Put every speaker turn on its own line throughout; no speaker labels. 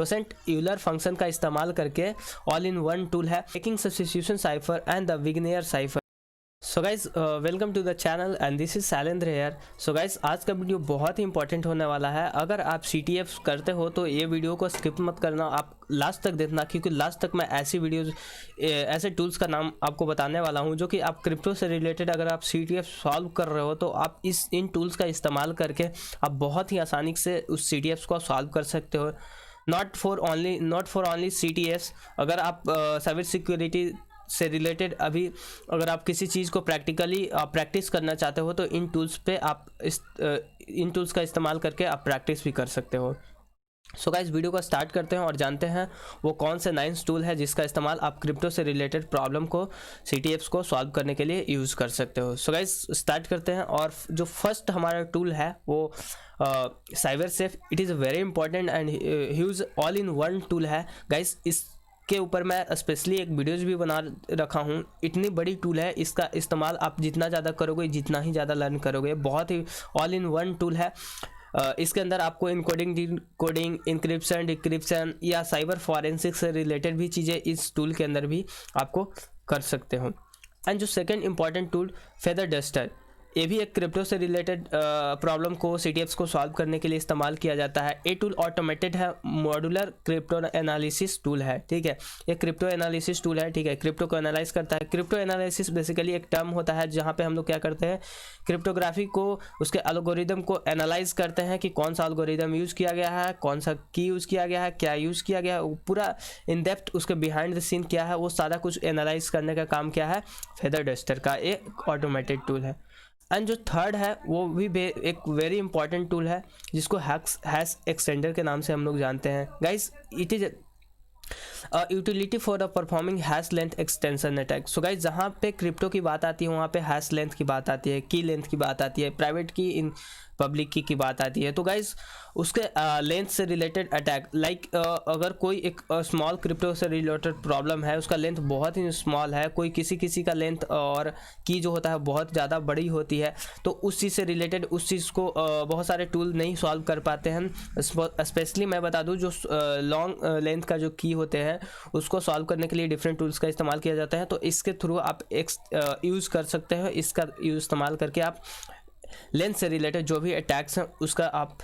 डोसेंट Euler function का इस्तेमाल करके ऑल इन वन टूल है breaking substitution cipher and the Vigenere cipher. So guys welcome to the channel and this is Shailendra here. So guys आज का video बहुत ही important होने वाला है। अगर आप CTF करते हो तो ये वीडियो को स्किप मत करना, आप लास्ट तक देखना, क्योंकि लास्ट तक मैं ऐसी वीडियोस ऐसे टूल्स का नाम आपको बताने वाला हूं जो कि आप क्रिप्टो से रिलेटेड अगर आप CTF सॉल्व कर रहे हो तो आप इन टूल्स का इस्तेमाल करके आप बहुत ही आसानी से उस CTF को सॉल्व कर सकते हो। नॉट फॉर ओनली CTS, अगर आप साइबर सिक्योरिटी से रिलेटेड अभी अगर आप किसी चीज़ को प्रैक्टिकली प्रैक्टिस करना चाहते हो तो इन टूल्स पे आप इन टूल्स का इस्तेमाल करके आप प्रैक्टिस भी कर सकते हो। सो गाइस वीडियो को स्टार्ट करते हैं और जानते हैं वो कौन से 9 टूल है जिसका इस्तेमाल आप क्रिप्टो से रिलेटेड प्रॉब्लम को CTFs को सॉल्व करने के लिए यूज़ कर सकते हो। सो गाइस स्टार्ट करते हैं। और जो फर्स्ट हमारा टूल है वो cyber safe. It is a very important and huge all in one tool है गाइस। इस के ऊपर मैं स्पेशली एक वीडियोज़ भी बना रखा हूँ। इतनी बड़ी टूल है, इसका इस्तेमाल आप जितना ज़्यादा करोगे जितना ही ज़्यादा लर्न करोगे। बहुत ही ऑल इन वन टूल है। इसके अंदर आपको इनकोडिंग, डिकोडिंग, इंक्रिप्शन, डिक्रिप्शन या साइबर फॉरेंसिक से रिलेटेड भी चीज़ें इस टूल के अंदर भी आपको कर सकते हो। एंड जो second important tool feather duster, ये भी एक क्रिप्टो से रिलेटेड प्रॉब्लम को CTFs को सॉल्व करने के लिए इस्तेमाल किया जाता है। ये टूल ऑटोमेटेड है, मॉड्यूलर क्रिप्टो एनालिसिस टूल है, ठीक है। ये क्रिप्टो एनालिसिस टूल है, ठीक है, क्रिप्टो को एनालाइज करता है। क्रिप्टो एनालिसिस बेसिकली एक टर्म होता है जहाँ पे हम लोग क्या करते हैं, क्रिप्टोग्राफी को, उसके एल्गोरिदम को एनालाइज करते हैं कि कौन सा एल्गोरिदम यूज़ किया गया है, कौन सा की यूज़ किया गया है, क्या यूज़ किया गया है, पूरा इन डेप्थ उसके बिहाइंड द सीन क्या है, वो सारा कुछ एनालाइज करने का काम क्या है, फेदर डस्टर का एक ऑटोमेटेड टूल है। एंड जो थर्ड है वो भी एक वेरी इंपॉर्टेंट टूल है जिसको हैश एक्सटेंडर के नाम से हम लोग जानते हैं। Guys it is utility for performing hash length extension attack. So guys जहाँ पे क्रिप्टो की बात आती है वहाँ पे हैश लेंथ की बात आती है, की लेंथ की बात आती है, प्राइवेट की इन पब्लिक की बात आती है। तो गाइस उसके लेंथ से रिलेटेड अटैक लाइक अगर कोई एक स्मॉल क्रिप्टो से रिलेटेड प्रॉब्लम है, उसका लेंथ बहुत ही स्मॉल है, कोई किसी का लेंथ और की जो होता है बहुत ज़्यादा बड़ी होती है, तो उस चीज़ से रिलेटेड उस चीज़ को बहुत सारे टूल नहीं सॉल्व कर पाते हैं। स्पेशली मैं बता दूं जो लॉन्ग लेंथ का जो की होते हैं उसको सॉल्व करने के लिए डिफरेंट टूल्स का इस्तेमाल किया जाता है। तो इसके थ्रू आप यूज़ कर सकते हैं, इसका इस्तेमाल करके आप लेंथ से रिलेटेड जो भी अटैक्स हैं उसका आप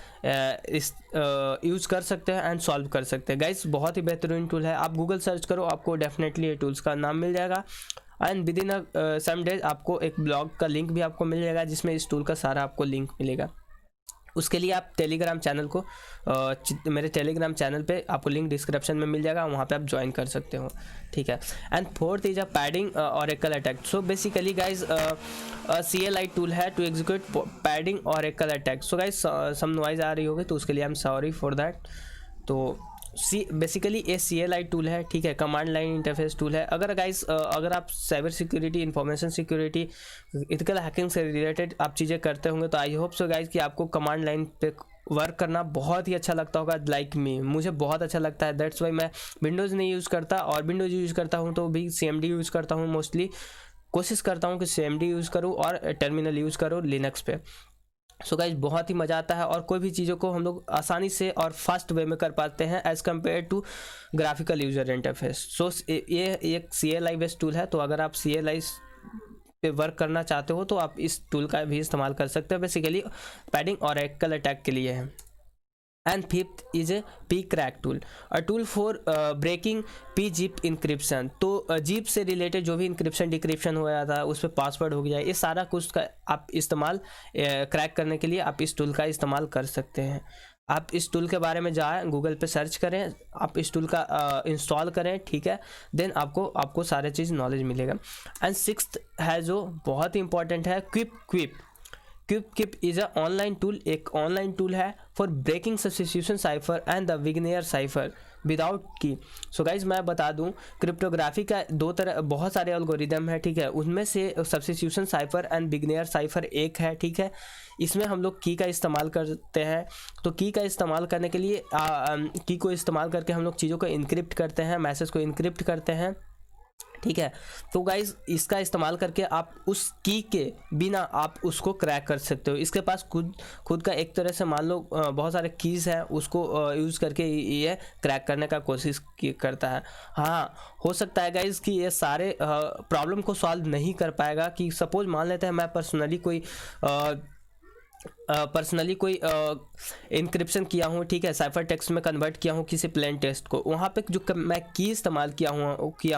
यूज़ कर सकते हैं एंड सॉल्व कर सकते हैं। गाइस बहुत ही बेहतरीन टूल है, आप गूगल सर्च करो आपको डेफिनेटली ये टूल्स का नाम मिल जाएगा। And within some days आपको एक ब्लॉग का लिंक भी आपको मिल जाएगा जिसमें इस टूल का सारा आपको लिंक मिलेगा। उसके लिए आप टेलीग्राम चैनल को मेरे टेलीग्राम चैनल पे आपको लिंक डिस्क्रिप्शन में मिल जाएगा, वहाँ पे आप ज्वाइन कर सकते हो, ठीक है। And fourth is a padding oracle attack. So basically guys CLI tool है to execute padding oracle attack. So guys some noise आ रही होगी तो उसके लिए I am sorry for that. तो बेसिकली ये CLI टूल है, ठीक है, कमांड लाइन इंटरफेस टूल है। अगर गाइस अगर आप cyber security, information security, ethical hacking से रिलेटेड आप चीज़ें करते होंगे तो आई होप सो गाइस कि आपको कमांड लाइन पे वर्क करना बहुत ही अच्छा लगता होगा। लाइक मी, मुझे बहुत अच्छा लगता है, दैट्स वाई मैं विंडोज़ नहीं यूज़ करता, और विंडोज़ यूज़ करता हूँ तो भी CMD यूज़ करता हूँ। मोस्टली कोशिश करता हूँ कि CMD यूज़ करूँ और टर्मिनल यूज़ करूँ लिनक्स पे। सो गाइज बहुत ही मज़ा आता है और कोई भी चीज़ों को हम लोग आसानी से और फास्ट वे में कर पाते हैं as compare to graphical user interface. So ये एक CLI बेस्ड टूल है, तो अगर आप CLI पे वर्क करना चाहते हो तो आप इस टूल का भी इस्तेमाल कर सकते हो। बेसिकली पैडिंग और ऑरेकल अटैक के लिए है। And fifth is a pCrack tool, a tool for breaking pzip encryption. तो जीप से रिलेटेड जो भी इंक्रिप्शन डिक्रिप्शन हो जाता है उस पर पासवर्ड हो गया, ये सारा कुछ का आप इस्तेमाल क्रैक करने के लिए आप इस टूल का इस्तेमाल कर सकते हैं। आप इस टूल के बारे में जाएं, गूगल पे सर्च करें, आप इस टूल का इंस्टॉल करें, ठीक है, देन आपको सारे चीज़ नॉलेज मिलेगा। एंड सिक्स्थ है जो बहुत ही इंपॉर्टेंट है, quip is a online tool, एक ऑनलाइन टूल है for breaking substitution cipher and the Vigenere cipher without key. So guys मैं बता दूं क्रिप्टोग्राफी का बहुत सारे एल्गोरिदम है, ठीक है, उनमें से सब्स्टिट्यूशन साइफर एंड विग्नेयर साइफर एक है, ठीक है। इसमें हम लोग की का इस्तेमाल करते हैं। तो की का इस्तेमाल करने के लिए की को इस्तेमाल करके हम लोग चीज़ों को इनक्रिप्ट करते हैं, मैसेज को इनक्रिप्ट करते हैं ठीक है। तो गाइज इसका इस्तेमाल करके आप उस की के बिना आप उसको क्रैक कर सकते हो। इसके पास खुद का एक तरह से मान लो बहुत सारे कीज़ हैं, उसको यूज़ करके ये क्रैक करने का कोशिश करता है। हाँ, हो सकता है गाइज कि ये सारे प्रॉब्लम को सॉल्व नहीं कर पाएगा। कि सपोज मान लेते हैं मैं पर्सनली कोई इंक्रिप्शन किया हूँ, ठीक है, साइफर टेक्स्ट में कन्वर्ट किया हूँ किसी प्लेन टेक्स्ट को। वहाँ पे जो मैं की इस्तेमाल किया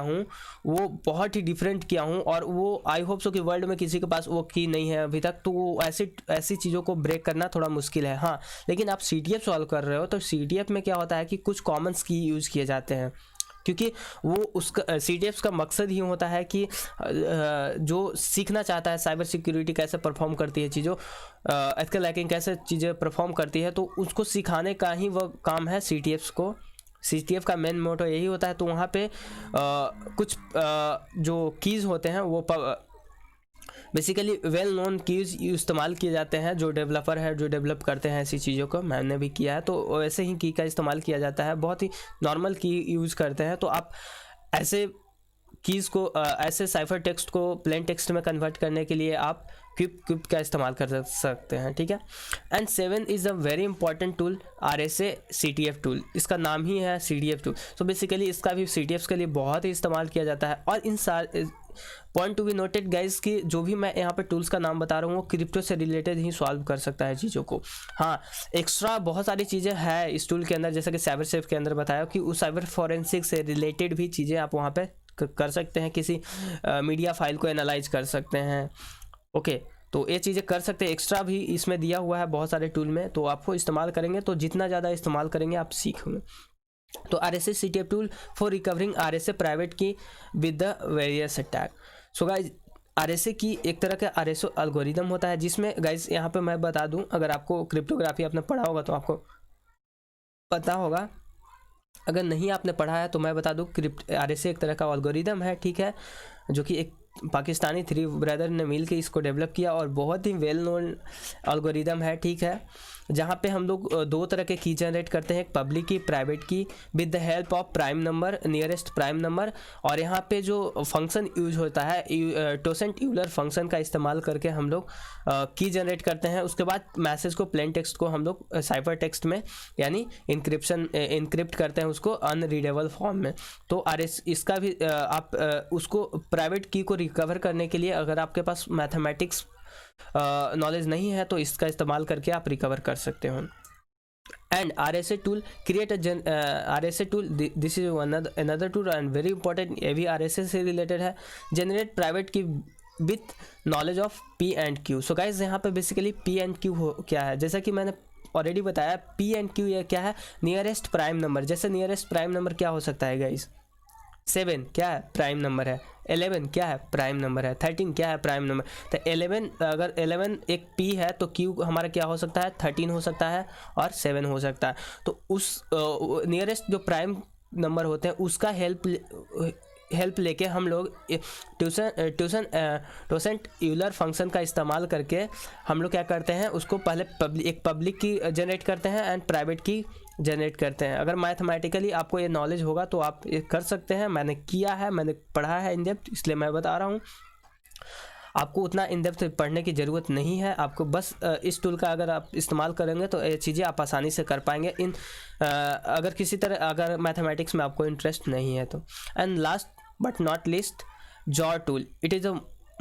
हूँ वो बहुत ही डिफरेंट किया हूँ, और वो आई होप सो कि वर्ल्ड में किसी के पास वो की नहीं है अभी तक। तो वो ऐसी चीज़ों को ब्रेक करना थोड़ा मुश्किल है। हाँ, लेकिन आप CTF सॉल्व कर रहे हो तो CTF में क्या होता है कि कुछ कॉमन्स की यूज़ किए जाते हैं, क्योंकि वो उसका CTF का मकसद ही होता है कि जो सीखना चाहता है साइबर सिक्योरिटी कैसे परफॉर्म करती है चीज़ों, एथिकल हैकिंग कैसे चीज़ें परफॉर्म करती है, तो उसको सिखाने का ही वो काम है CTF को। CTF का मेन मोटो यही होता है। तो वहाँ पे कुछ जो कीज़ होते हैं वो बेसिकली वेल नोन कीज़ इस्तेमाल किए जाते हैं। जो डेवलपर है, जो डेवलप करते हैं ऐसी चीज़ों को, मैंने भी किया है, तो वैसे ही की का इस्तेमाल किया जाता है। बहुत ही नॉर्मल की यूज़ करते हैं। तो आप ऐसे कीज़ को ऐसे साइफर टेक्स्ट को प्लेन टेक्स्ट में कन्वर्ट करने के लिए आप क्यूब का इस्तेमाल कर सकते हैं, ठीक है। And 7 is a very important tool, RSA CTF tool. इसका नाम ही है CTF टूल। तो बेसिकली इसका भी CTF के लिए बहुत ही इस्तेमाल किया जाता है। और इन point to be noted guys कि जो भी मैं यहाँ पे टूल्स का नाम बता रहा हूँ वो क्रिप्टो से रिलेटेड ही सॉल्व कर सकता है चीज़ों को। हाँ, एक्स्ट्रा बहुत सारी चीज़ें हैं इस टूल के अंदर, जैसे कि साइबर सेफ के अंदर बताया कि उस साइबर फॉरेंसिक से रिलेटेड भी चीज़ें आप वहाँ पे कर सकते हैं। किसी मीडिया फाइल को एनालाइज कर सकते हैं। ओके, तो ये चीज़ें कर सकते हैं। एक्स्ट्रा भी इसमें दिया हुआ है बहुत सारे टूल में, तो आपको इस्तेमाल करेंगे तो जितना ज़्यादा इस्तेमाल करेंगे आप सीखेंगे। तो RSA CTF tool for recovering RSA private key with the various attack. So guys RSA की एक तरह का RSA एल्गोरिदम होता है, जिसमें गाइज यहाँ पे मैं बता दूँ, अगर आपको क्रिप्टोग्राफी आपने पढ़ा होगा तो आपको पता होगा, अगर नहीं आपने पढ़ा है तो मैं बता दूँ, RSA एक तरह का एल्गोरिदम है, ठीक है, जो कि एक पाकिस्तानी 3 ब्रदर ने मिल के इसको डेवलप किया, और बहुत ही वेल नोन एल्गोरिदम है, ठीक है, जहाँ पे हम लोग 2 तरह के की जनरेट करते हैं, एक पब्लिक की, private key, with the help of prime number, nearest prime number. और यहाँ पे जो फंक्शन यूज होता है टोसेंट यूलर फंक्शन का इस्तेमाल करके हम लोग की जनरेट करते हैं। उसके बाद मैसेज को, प्लेन टेक्स्ट को हम लोग साइफर टेक्स्ट में यानी इनक्रिप्ट करते हैं उसको अनरीडेबल फॉर्म में। तो इसका भी आप उसको प्राइवेट की को रिकवर करने के लिए अगर आपके पास मैथमेटिक्स नॉलेज नहीं है तो इसका इस्तेमाल करके आप रिकवर कर सकते हो। And RSA tool create RSA tool, this is another tool and very important, ये भी RSA से रिलेटेड है। जनरेट प्राइवेट की with knowledge of P and Q। So guys यहाँ पे बेसिकली P and Q क्या है, जैसा कि मैंने ऑलरेडी बताया, P and Q ये क्या है, नियरेस्ट प्राइम नंबर। जैसे नियरेस्ट प्राइम नंबर क्या हो सकता है गाइज, 7 क्या है, प्राइम नंबर है, 11 क्या है, प्राइम नंबर है, 13 क्या है, प्राइम नंबर। तो 11 अगर 11 एक P है तो Q हमारा क्या हो सकता है, 13 हो सकता है और 7 हो सकता है। तो उस नियरेस्ट जो प्राइम नंबर होते हैं उसका हेल्प लेके हम लोग टोसेंट यूलर फंक्शन का इस्तेमाल करके हम लोग क्या करते हैं, उसको पहले एक पब्लिक की जनरेट करते हैं एंड प्राइवेट की जनरेट करते हैं। अगर मैथमेटिकली आपको ये नॉलेज होगा तो आप ये कर सकते हैं। मैंने किया है, मैंने पढ़ा है इन डेप्थ, इसलिए मैं बता रहा हूँ। आपको उतना इन डेप्थ पढ़ने की ज़रूरत नहीं है, आपको बस इस टूल का अगर आप इस्तेमाल करेंगे तो ये चीज़ें आप आसानी से कर पाएंगे अगर किसी तरह अगर मैथमेटिक्स में आपको इंटरेस्ट नहीं है तो। And last but not least, XOR tool, it is a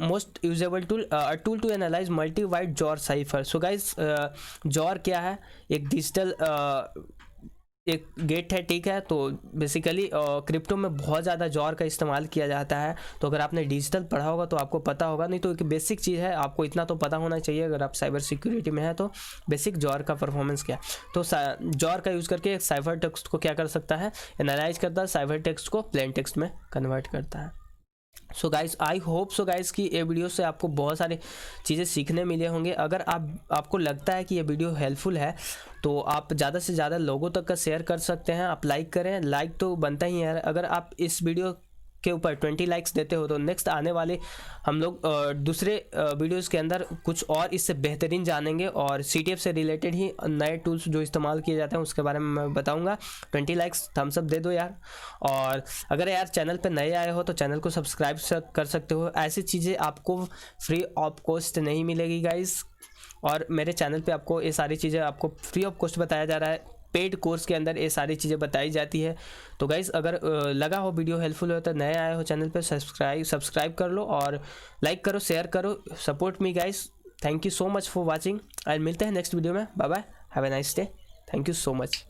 most usable tool, a tool to analyze multi byte XOR cipher. So guys XOR क्या है, एक डिजिटल एक गेट है, ठीक है। तो बेसिकली क्रिप्टो में बहुत ज़्यादा जॉर का इस्तेमाल किया जाता है। तो अगर आपने डिजिटल पढ़ा होगा तो आपको पता होगा, नहीं तो एक बेसिक चीज़ है, आपको इतना तो पता होना चाहिए अगर आप साइबर सिक्योरिटी में है तो बेसिक जॉर का परफॉर्मेंस क्या है। तो जॉर का यूज़ करके साइबर टेक्स्ट को क्या कर सकता है, एनालाइज करता है, साइबर टेक्स्ट को प्लेन टेक्स्ट में कन्वर्ट करता है। So guys I hope so guys कि ये वीडियो से आपको बहुत सारी चीज़ें सीखने मिले होंगे। अगर आपको लगता है कि ये वीडियो हेल्पफुल है तो आप ज़्यादा से ज़्यादा लोगों तक का शेयर कर सकते हैं। आप लाइक करें, लाइक तो बनता ही है। अगर आप इस वीडियो के ऊपर 20 लाइक्स देते हो तो नेक्स्ट आने वाले हम लोग दूसरे वीडियोस के अंदर कुछ और इससे बेहतरीन जानेंगे और CTF से रिलेटेड ही नए टूल्स जो इस्तेमाल किए जाते हैं उसके बारे में मैं बताऊंगा। 20 लाइक्स थम्स अप दे दो यार। और अगर यार चैनल पे नए आए हो तो चैनल को सब्सक्राइब कर सकते हो। ऐसी चीज़ें आपको फ्री ऑफ कॉस्ट नहीं मिलेगी गाइस, और मेरे चैनल पे आपको ये सारी चीज़ें आपको फ्री ऑफ कॉस्ट बताया जा रहा है। पेड कोर्स के अंदर ये सारी चीज़ें बताई जाती है। तो गाइज़ अगर लगा हो वीडियो हेल्पफुल हो तो नए आए हो चैनल पे सब्सक्राइब कर लो और लाइक करो, शेयर करो, support me guys. Thank you so much for watching. और मिलते हैं नेक्स्ट वीडियो में। Bye bye, have a nice day, thank you so much.